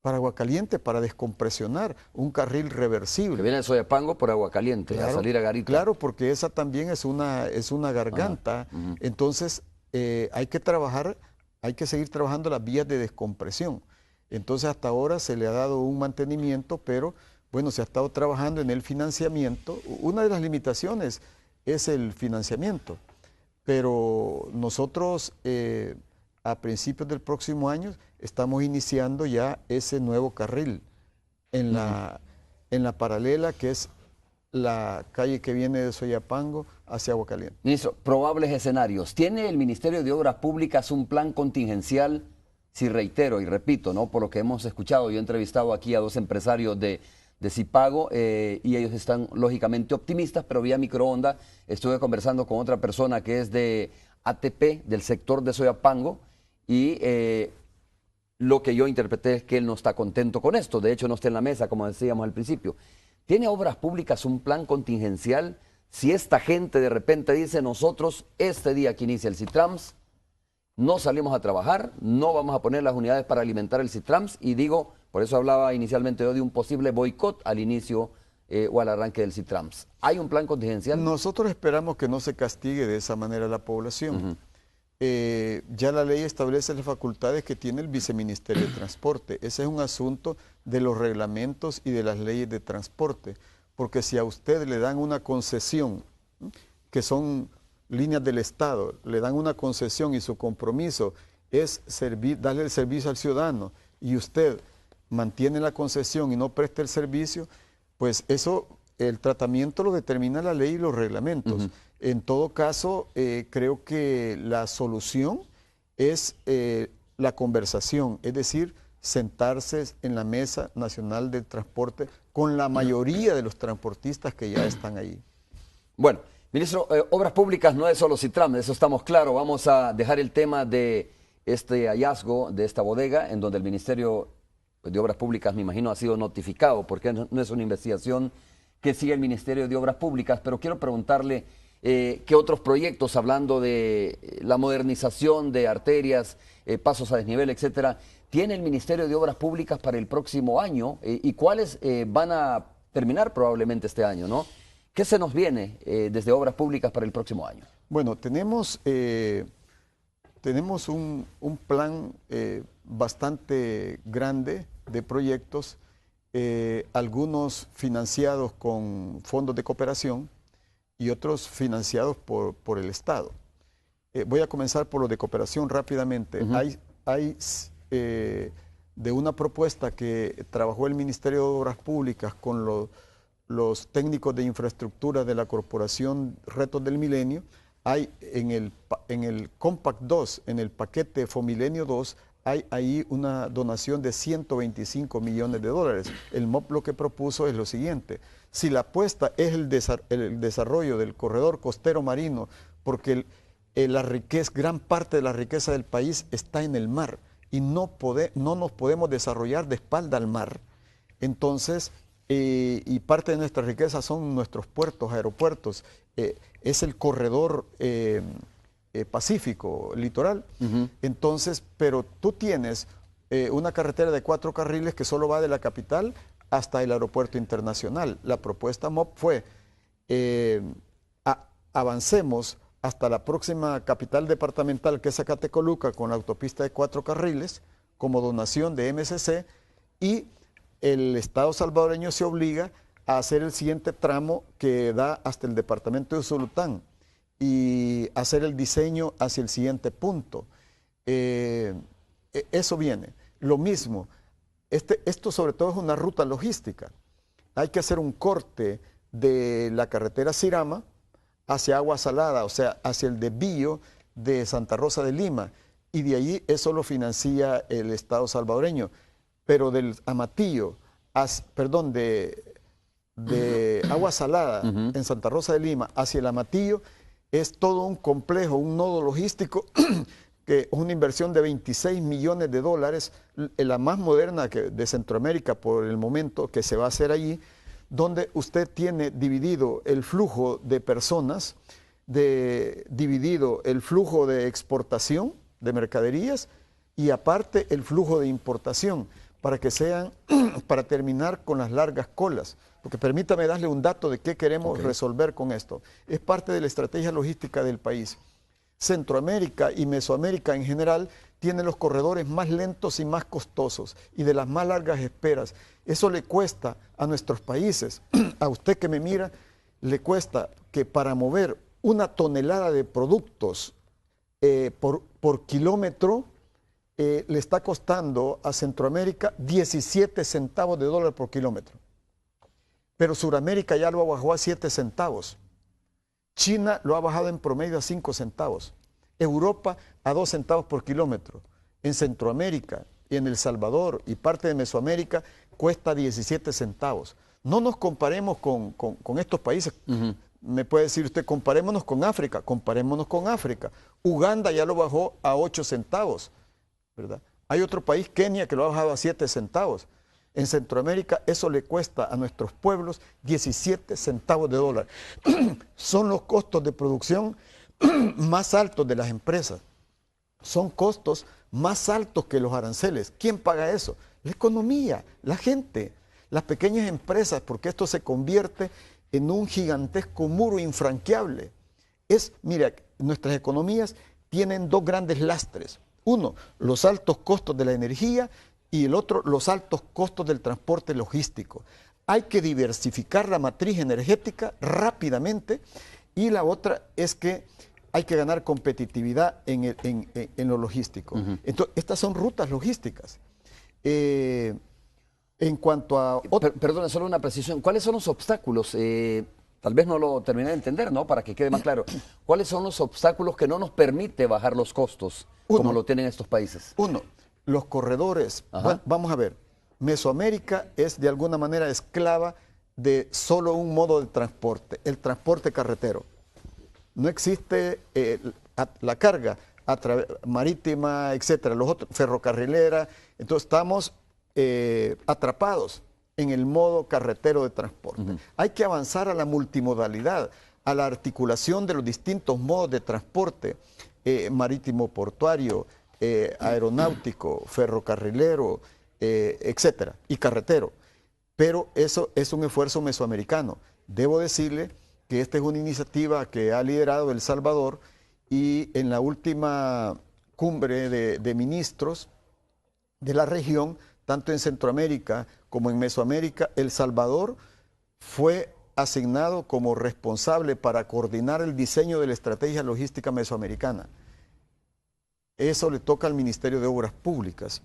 Para Aguacaliente, para descompresionar, un carril reversible. Que viene de Soyapango por Aguacaliente, claro, a salir a Garita. Claro, porque esa también es una garganta. Entonces, hay que trabajar. Hay que seguir trabajando las vías de descompresión. Entonces hasta ahora se le ha dado un mantenimiento, pero bueno, se ha estado trabajando en el financiamiento. Una de las limitaciones es el financiamiento, pero nosotros a principios del próximo año estamos iniciando ya ese nuevo carril en la paralela que es la calle que viene de Soyapango hacia Aguacaliente. Ministro, probables escenarios. ¿Tiene el Ministerio de Obras Públicas un plan contingencial? Si reitero y repito, ¿no? Por lo que hemos escuchado, yo he entrevistado aquí a 2 empresarios de Zipago y ellos están lógicamente optimistas, pero vía microonda estuve conversando con otra persona que es de ATP, del sector de Soyapango, y lo que yo interpreté es que él no está contento con esto. De hecho, no está en la mesa, como decíamos al principio. ¿Tiene Obras Públicas un plan contingencial? Si esta gente de repente dice, nosotros este día que inicia el Citrams, no salimos a trabajar, no vamos a poner las unidades para alimentar el Citrams, y digo, por eso hablaba inicialmente yo de un posible boicot al inicio o al arranque del Citrams. ¿Hay un plan contingencial? Nosotros esperamos que no se castigue de esa manera a la población. Ya la ley establece las facultades que tiene el Viceministerio de Transporte. Ese es un asunto de los reglamentos y de las leyes de transporte, porque si a usted le dan una concesión, que son líneas del Estado, le dan una concesión y su compromiso es darle el servicio al ciudadano, y usted mantiene la concesión y no presta el servicio, pues eso, el tratamiento lo determina la ley y los reglamentos. En todo caso, creo que la solución es la conversación, es decir, sentarse en la Mesa Nacional del Transporte con la mayoría de los transportistas que ya están ahí. Bueno, ministro, Obras Públicas no es solo Citrams, de eso estamos claros. Vamos a dejar el tema de este hallazgo de esta bodega, en donde el Ministerio de Obras Públicas, me imagino, ha sido notificado, porque no es una investigación que sigue el Ministerio de Obras Públicas, pero quiero preguntarle qué otros proyectos, hablando de la modernización de arterias, pasos a desnivel, etcétera, tiene el Ministerio de Obras Públicas para el próximo año y cuáles van a terminar probablemente este año, ¿no? ¿Qué se nos viene desde Obras Públicas para el próximo año? Bueno, tenemos un plan bastante grande de proyectos, algunos financiados con fondos de cooperación y otros financiados por el Estado. Voy a comenzar por los de cooperación rápidamente. de una propuesta que trabajó el Ministerio de Obras Públicas con los técnicos de infraestructura de la Corporación Retos del Milenio, hay en el Compact 2, en el paquete Fomilenio 2, hay ahí una donación de 125 millones de dólares. El MOP lo que propuso es lo siguiente: si la apuesta es el desarrollo del corredor costero marino, porque gran parte de la riqueza del país está en el mar y no nos podemos desarrollar de espalda al mar. Entonces, y parte de nuestra riqueza son nuestros puertos, aeropuertos, es el corredor pacífico, litoral. Entonces, pero tú tienes una carretera de 4 carriles que solo va de la capital hasta el aeropuerto internacional. La propuesta MOP fue, avancemos hasta la próxima capital departamental, que es Zacatecoluca, con la autopista de 4 carriles, como donación de MSC, y el Estado salvadoreño se obliga a hacer el siguiente tramo que da hasta el departamento de Usulután y hacer el diseño hacia el siguiente punto. Eso viene. Lo mismo, esto sobre todo es una ruta logística. Hay que hacer un corte de la carretera Sirama hacia Agua Salada, o sea, hacia el desvío de Santa Rosa de Lima, y de ahí eso lo financia el Estado salvadoreño. Pero del Amatillo, de Agua Salada en Santa Rosa de Lima hacia el Amatillo, es todo un complejo, un nodo logístico que es una inversión de 26 millones de dólares, la más moderna de Centroamérica por el momento, que se va a hacer allí, donde usted tiene dividido el flujo de personas, dividido el flujo de exportación de mercaderías y aparte el flujo de importación, para terminar con las largas colas. Porque permítame darle un dato de qué queremos resolver con esto. Es parte de la estrategia logística del país. Centroamérica y Mesoamérica en general tienen los corredores más lentos y más costosos y de las más largas esperas. Eso le cuesta a nuestros países, a usted que me mira, le cuesta que para mover 1 tonelada de productos por kilómetro, le está costando a Centroamérica 17 centavos de dólar por kilómetro. Pero Suramérica ya lo bajó a 7 centavos. China lo ha bajado en promedio a 5 centavos. Europa a 2 centavos por kilómetro. En Centroamérica y en El Salvador y parte de Mesoamérica cuesta 17 centavos. No nos comparemos con estos países. Me puede decir usted, comparémonos con África. Comparémonos con África. Uganda ya lo bajó a 8 centavos. ¿Verdad? Hay otro país, Kenia, que lo ha bajado a 7 centavos. En Centroamérica eso le cuesta a nuestros pueblos 17 centavos de dólar. Son los costos de producción más altos de las empresas. Son costos más altos que los aranceles. ¿Quién paga eso? La economía, la gente, las pequeñas empresas, porque esto se convierte en un gigantesco muro infranqueable. Mira, nuestras economías tienen 2 grandes lastres. Uno, los altos costos de la energía y el otro, los altos costos del transporte logístico. Hay que diversificar la matriz energética rápidamente y la otra es que hay que ganar competitividad en lo logístico. Entonces, estas son rutas logísticas. En cuanto a... Perdón, solo una precisión. ¿Cuáles son los obstáculos? Tal vez no lo terminé de entender, ¿no? Para que quede más claro. ¿Cuáles son los obstáculos que no nos permite bajar los costos como lo tienen estos países? Uno, los corredores. Bueno, vamos a ver. Mesoamérica es de alguna manera esclava de solo un modo de transporte, el transporte carretero. No existe la carga marítima, etcétera, los otros, ferrocarrilera. Entonces estamos atrapados en el modo carretero de transporte. Hay que avanzar a la multimodalidad, a la articulación de los distintos modos de transporte, marítimo, portuario, aeronáutico, ferrocarrilero, etcétera, y carretero. Pero eso es un esfuerzo mesoamericano. Debo decirle que esta es una iniciativa que ha liderado El Salvador y en la última cumbre de ministros de la región, tanto en Centroamérica como en Mesoamérica, El Salvador fue asignado como responsable para coordinar el diseño de la estrategia logística mesoamericana. eso le toca al Ministerio de Obras Públicas.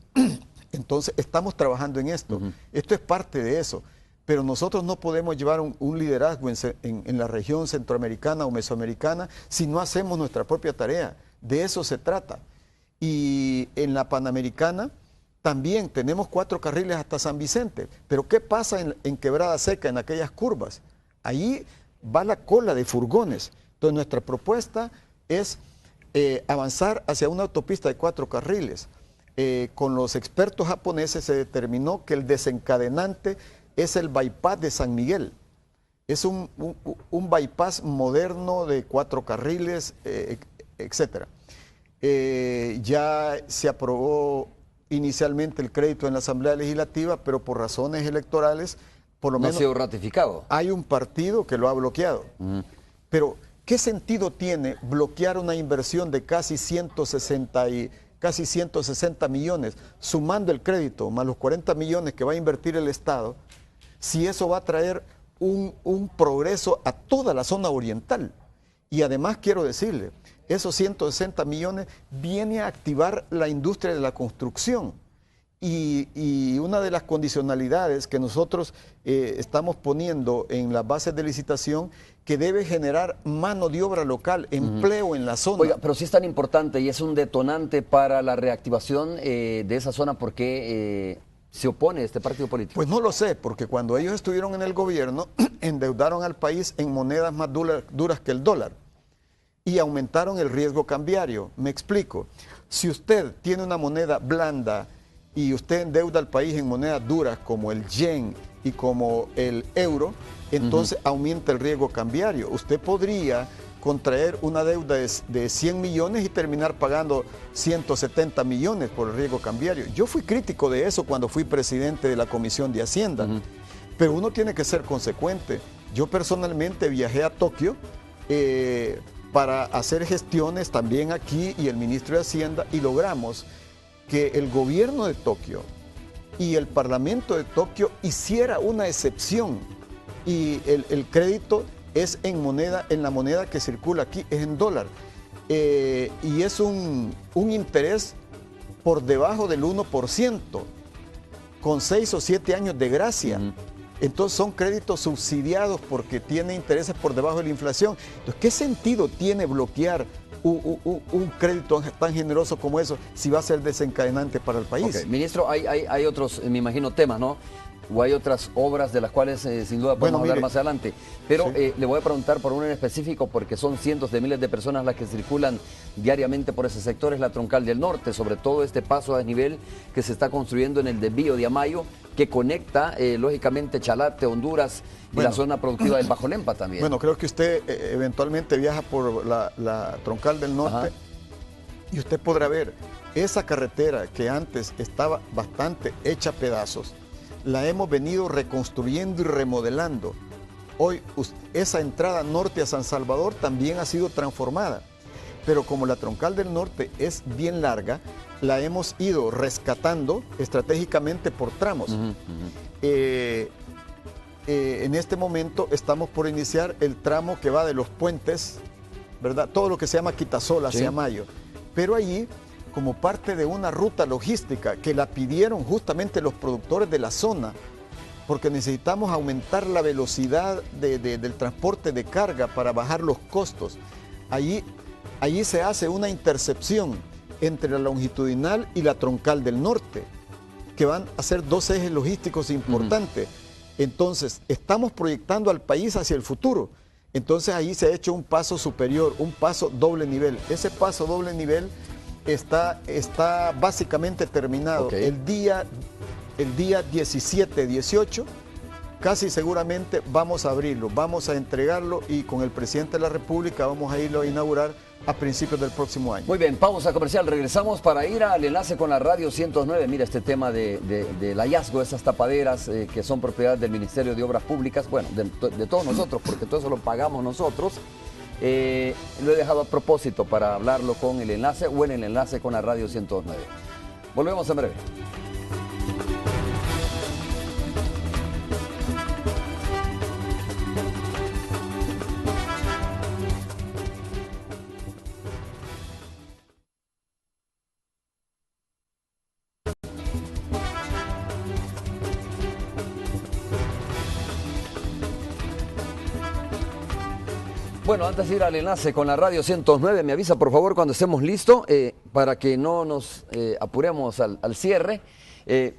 Entonces, estamos trabajando en esto. Esto es parte de eso. Pero nosotros no podemos llevar un liderazgo en la región centroamericana o mesoamericana si no hacemos nuestra propia tarea. De eso se trata. Y en la Panamericana también tenemos 4 carriles hasta San Vicente. Pero ¿qué pasa en Quebrada Seca, en aquellas curvas? Ahí va la cola de furgones. Entonces nuestra propuesta es avanzar hacia una autopista de 4 carriles. Con los expertos japoneses se determinó que el desencadenante es el bypass de San Miguel. Es un bypass moderno de 4 carriles, etc. Ya se aprobó inicialmente el crédito en la Asamblea Legislativa, pero por razones electorales, por lo menos no ha sido ratificado. Hay un partido que lo ha bloqueado. Pero, ¿qué sentido tiene bloquear una inversión de casi 160 millones, sumando el crédito, más los 40 millones que va a invertir el Estado, si eso va a traer un progreso a toda la zona oriental? Y además quiero decirle, esos 160 millones viene a activar la industria de la construcción. Y una de las condicionalidades que nosotros estamos poniendo en las bases de licitación, que debe generar mano de obra local, empleo en la zona. Oiga, pero si es tan importante y es un detonante para la reactivación de esa zona, ¿por qué se opone este partido político? Pues no lo sé, porque cuando ellos estuvieron en el gobierno, endeudaron al país en monedas más duras que el dólar y aumentaron el riesgo cambiario. Me explico. Si usted tiene una moneda blanda y usted endeuda al país en monedas duras como el yen y como el euro, entonces aumenta el riesgo cambiario. Usted podría contraer una deuda de 100 millones y terminar pagando 170 millones por el riesgo cambiario. Yo fui crítico de eso cuando fui presidente de la Comisión de Hacienda, pero uno tiene que ser consecuente. Yo personalmente viajé a Tokio para hacer gestiones también aquí y el ministro de Hacienda, y logramos que el gobierno de Tokio y el Parlamento de Tokio hiciera una excepción, y el crédito es en la moneda que circula aquí, es en dólar, y es un interés por debajo del 1%, con 6 o 7 años de gracia. Entonces son créditos subsidiados porque tienen intereses por debajo de la inflación. Entonces, ¿qué sentido tiene bloquear un crédito tan generoso como eso si va a ser desencadenante para el país? Okay. Ministro, hay otros, me imagino, temas, ¿no? O hay otras obras de las cuales sin duda podemos hablar más adelante. Pero sí, le voy a preguntar por uno en específico, porque son cientos de miles de personas las que circulan diariamente por ese sector, es la Troncal del Norte, sobre todo este paso a desnivel que se está construyendo en el desvío de Amayo, que conecta, lógicamente, Chalate, Honduras y la zona productiva del Bajo Lempa también. Bueno, creo que usted eventualmente viaja por la Troncal del Norte y usted podrá ver esa carretera que antes estaba bastante hecha a pedazos. La hemos venido reconstruyendo y remodelando. Hoy esa entrada norte a San Salvador también ha sido transformada, pero como la Troncal del Norte es bien larga, la hemos ido rescatando estratégicamente por tramos. En este momento estamos por iniciar el tramo que va de los puentes, ¿verdad? Todo lo que se llama Quitasol hacia Amayo, pero allí, como parte de una ruta logística que la pidieron justamente los productores de la zona, porque necesitamos aumentar la velocidad del transporte de carga para bajar los costos. Allí se hace una intercepción entre la longitudinal y la Troncal del Norte, que van a ser 2 ejes logísticos importantes. Entonces, estamos proyectando al país hacia el futuro. Entonces, ahí se ha hecho un paso superior, un paso doble nivel. Ese paso doble nivel está básicamente terminado. El día 17, 18, casi seguramente vamos a abrirlo, vamos a entregarlo, y con el presidente de la República vamos a irlo a inaugurar a principios del próximo año. Muy bien, pausa comercial, regresamos para ir al enlace con la Radio 109. Mira, este tema del hallazgo de esas tapaderas que son propiedad del Ministerio de Obras Públicas, bueno, de todos nosotros, porque todo eso lo pagamos nosotros. Lo he dejado a propósito para hablarlo con el enlace o en el enlace con la Radio 109. Volvemos en breve. Bueno, antes de ir al enlace con la radio 109, me avisa por favor cuando estemos listos para que no nos apuremos al cierre.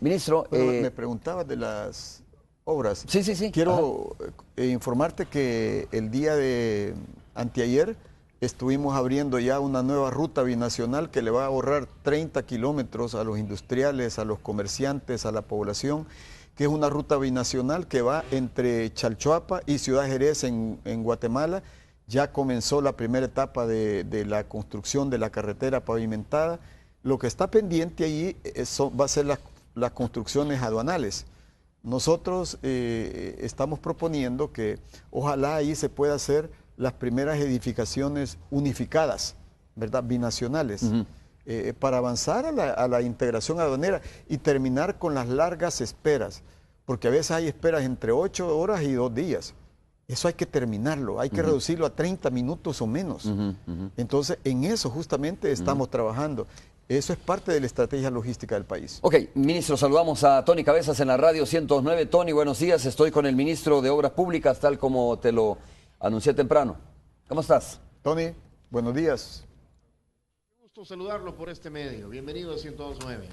Ministro. Me preguntabas de las obras. Sí, sí, sí. Quiero informarte que el día de anteayer estuvimos abriendo ya una nueva ruta binacional que le va a ahorrar 30 kilómetros a los industriales, a los comerciantes, a la población, que es una ruta binacional que va entre Chalchuapa y Ciudad Jerez en Guatemala. Ya comenzó la primera etapa de la construcción de la carretera pavimentada. Lo que está pendiente allí va a ser las construcciones aduanales. Nosotros estamos proponiendo que ojalá ahí se pueda hacer las primeras edificaciones unificadas, ¿verdad? Binacionales, para avanzar a la integración aduanera y terminar con las largas esperas, porque a veces hay esperas entre 8 horas y 2 días. Eso hay que terminarlo, hay que reducirlo a 30 minutos o menos. Entonces, en eso justamente estamos trabajando. Eso es parte de la estrategia logística del país. Ok, ministro, saludamos a Tony Cabezas en la radio 109. Tony, buenos días. Estoy con el ministro de Obras Públicas, tal como te lo anuncié temprano. ¿Cómo estás? Tony, buenos días. Un gusto saludarlo por este medio. Bienvenido a 109.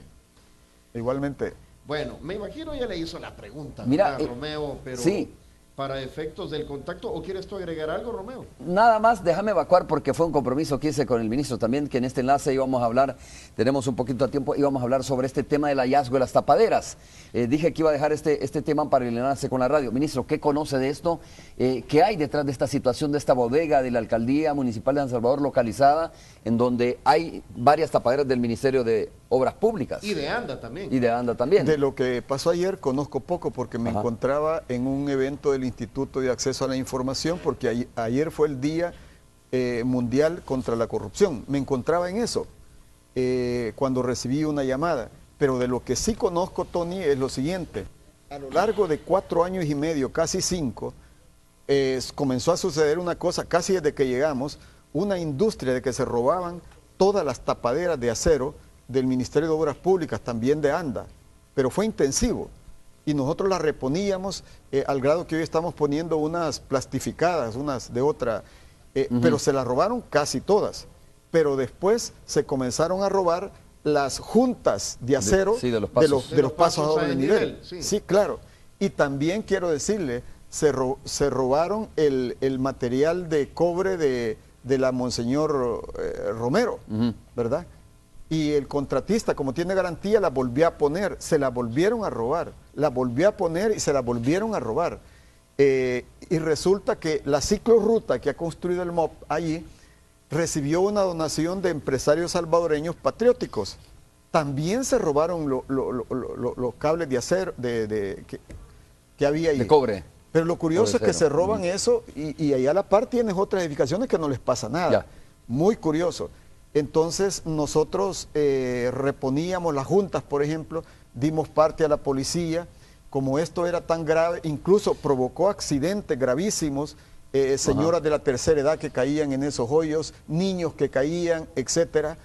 Igualmente. Bueno, me imagino ya le hizo la pregunta, mira, Romeo, pero sí. Para efectos del contacto, ¿o quieres tú agregar algo, Romeo? Nada más, déjame evacuar porque fue un compromiso que hice con el ministro también, que en este enlace íbamos a hablar, tenemos un poquito de tiempo, íbamos a hablar sobre este tema del hallazgo de las tapaderas. Dije que iba a dejar este tema para el enlace con la radio. Ministro, ¿qué conoce de esto? ¿Qué hay detrás de esta situación, de esta bodega de la Alcaldía Municipal de San Salvador localizada, en donde hay varias tapaderas del Ministerio de Obras Públicas? Y de ANDA también. Y de ANDA también. De lo que pasó ayer conozco poco porque me encontraba en un evento del Instituto de Acceso a la Información, porque ayer fue el Día Mundial contra la Corrupción. Me encontraba en eso cuando recibí una llamada. Pero de lo que sí conozco, Tony, es lo siguiente. A lo largo de 4 años y medio, casi 5, comenzó a suceder una cosa, casi desde que llegamos, una industria de que se robaban todas las tapaderas de acero del Ministerio de Obras Públicas, también de ANDA, pero fue intensivo. Y nosotros las reponíamos al grado que hoy estamos poniendo unas plastificadas, unas de otra, pero se las robaron casi todas. Pero después se comenzaron a robar las juntas de acero de los pasos a doble nivel. Sí, claro. Y también quiero decirle, se robaron el material de cobre de la Monseñor Romero, ¿verdad? Y el contratista, como tiene garantía, la volvió a poner, se la volvieron a robar, la volvió a poner y se la volvieron a robar. Y resulta que la ciclorruta que ha construido el MOP allí recibió una donación de empresarios salvadoreños patrióticos. También se robaron los cables de acero que había allí. De cobre. Pero lo curioso es que se roban eso y allá a la par tienes otras edificaciones que no les pasa nada. Ya. Muy curioso. Entonces nosotros reponíamos las juntas, por ejemplo, dimos parte a la policía. Como esto era tan grave, incluso provocó accidentes gravísimos, señoras de la tercera edad que caían en esos hoyos, niños que caían, etcétera.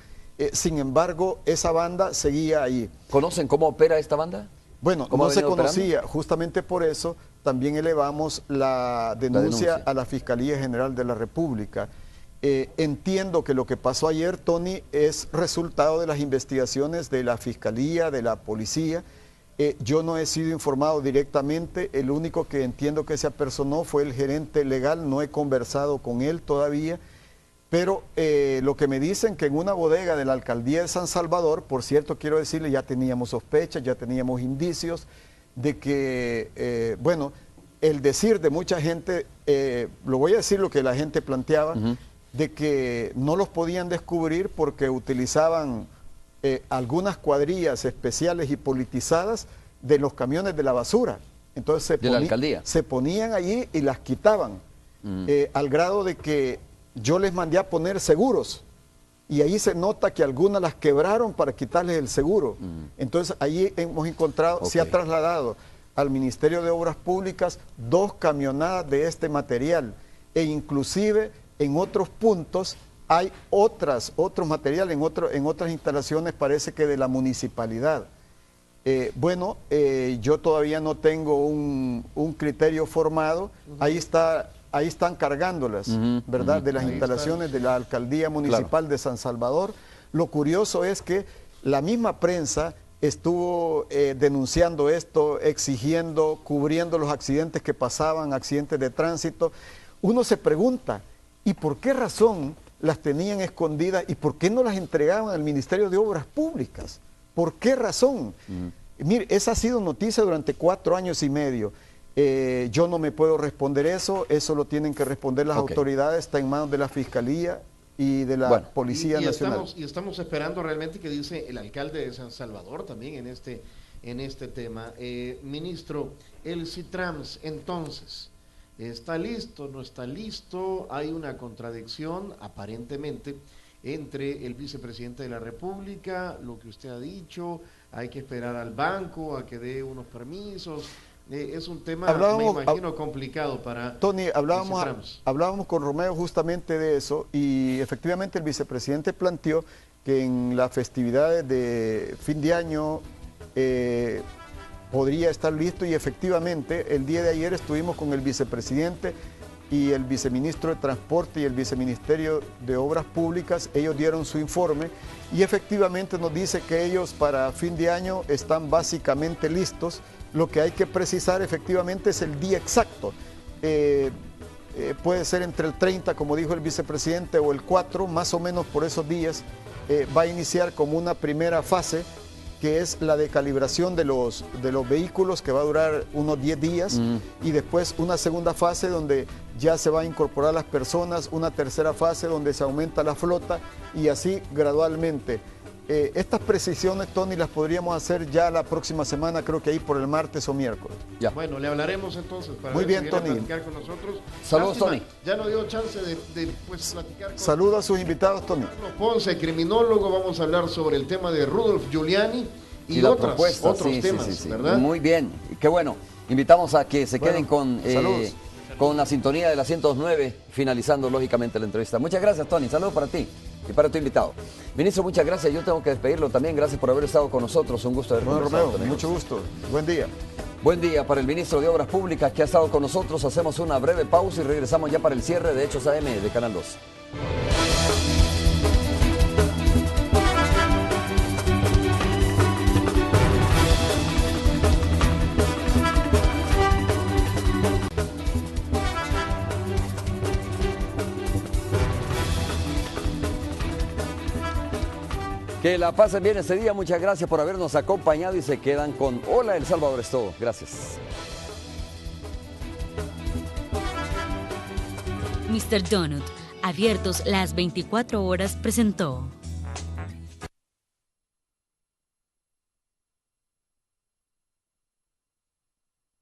Sin embargo, esa banda seguía ahí. ¿Conocen cómo opera esta banda? Bueno, no se conocía. Justamente por eso también elevamos la denuncia a la Fiscalía General de la República. Entiendo que lo que pasó ayer, Tony, es resultado de las investigaciones de la Fiscalía, de la Policía. Yo no he sido informado directamente, el único que entiendo que se apersonó fue el gerente legal, no he conversado con él todavía, pero lo que me dicen que en una bodega de la Alcaldía de San Salvador, por cierto, quiero decirle, ya teníamos sospechas, ya teníamos indicios de que, bueno, el decir de mucha gente, lo voy a decir lo que la gente planteaba, de que no los podían descubrir porque utilizaban algunas cuadrillas especiales y politizadas de los camiones de la basura. Entonces de la alcaldía. Se ponían allí y las quitaban, al grado de que yo les mandé a poner seguros. Y ahí se nota que algunas las quebraron para quitarles el seguro. Entonces allí hemos encontrado, se ha trasladado al Ministerio de Obras Públicas 2 camionadas de este material. E inclusive en otros puntos hay otros materiales, en otras instalaciones parece que de la municipalidad. Yo todavía no tengo un criterio formado. Ahí está ahí están cargándolas, ¿verdad? De las instalaciones de la Alcaldía Municipal de San Salvador. Lo curioso es que la misma prensa estuvo denunciando esto, exigiendo, cubriendo los accidentes que pasaban, accidentes de tránsito. Uno se pregunta, ¿y por qué razón las tenían escondidas y por qué no las entregaban al Ministerio de Obras Públicas? ¿Por qué razón? Mire, esa ha sido noticia durante 4 años y medio. Yo no me puedo responder eso lo tienen que responder las autoridades, está en manos de la Fiscalía y de la Policía Nacional. Estamos esperando realmente que dice el alcalde de San Salvador también en este tema. Ministro, el CITRAMS, entonces, ¿está listo, no está listo? Hay una contradicción, aparentemente, entre el vicepresidente de la República, lo que usted ha dicho, hay que esperar al banco a que dé unos permisos. Es un tema, me imagino, complicado para Tony, hablábamos con Romeo justamente de eso y efectivamente el vicepresidente planteó que en las festividades de fin de año podría estar listo y efectivamente el día de ayer estuvimos con el vicepresidente y el viceministro de Transporte y el viceministerio de Obras Públicas. Ellos dieron su informe y efectivamente nos dice que ellos para fin de año están básicamente listos. Lo que hay que precisar efectivamente es el día exacto. Puede ser entre el 30, como dijo el vicepresidente, o el 4, más o menos por esos días. Va a iniciar como una primera fase, que es la de calibración de los vehículos, que va a durar unos 10 días, y después una segunda fase donde ya se va a incorporar las personas, una tercera fase donde se aumenta la flota, y así gradualmente. Estas precisiones, Tony, las podríamos hacer ya la próxima semana, creo que ahí por el martes o miércoles. Ya. Bueno, le hablaremos entonces para muy bien, Tony. Platicar con nosotros. Saludos, Tony. Ya no dio chance de platicar con Saludos a sus invitados, Tony. Carlos Ponce, criminólogo. Vamos a hablar sobre el tema de Rudolf Giuliani y otros temas, ¿verdad? Muy bien, qué bueno. Invitamos a que se queden con la sintonía de la 109, finalizando lógicamente la entrevista. Muchas gracias, Tony. Saludos para ti y para tu invitado. Ministro, muchas gracias. Yo tengo que despedirlo también. Gracias por haber estado con nosotros. Un gusto haber conversado. Romeo, mucho gusto. Buen día. Buen día para el ministro de Obras Públicas que ha estado con nosotros. Hacemos una breve pausa y regresamos ya para el cierre de Hechos AM de Canal 2. Que la pasen bien este día, muchas gracias por habernos acompañado y se quedan con Hola El Salvador es todo. Gracias. Mr. Donut, abiertos las 24 horas, presentó.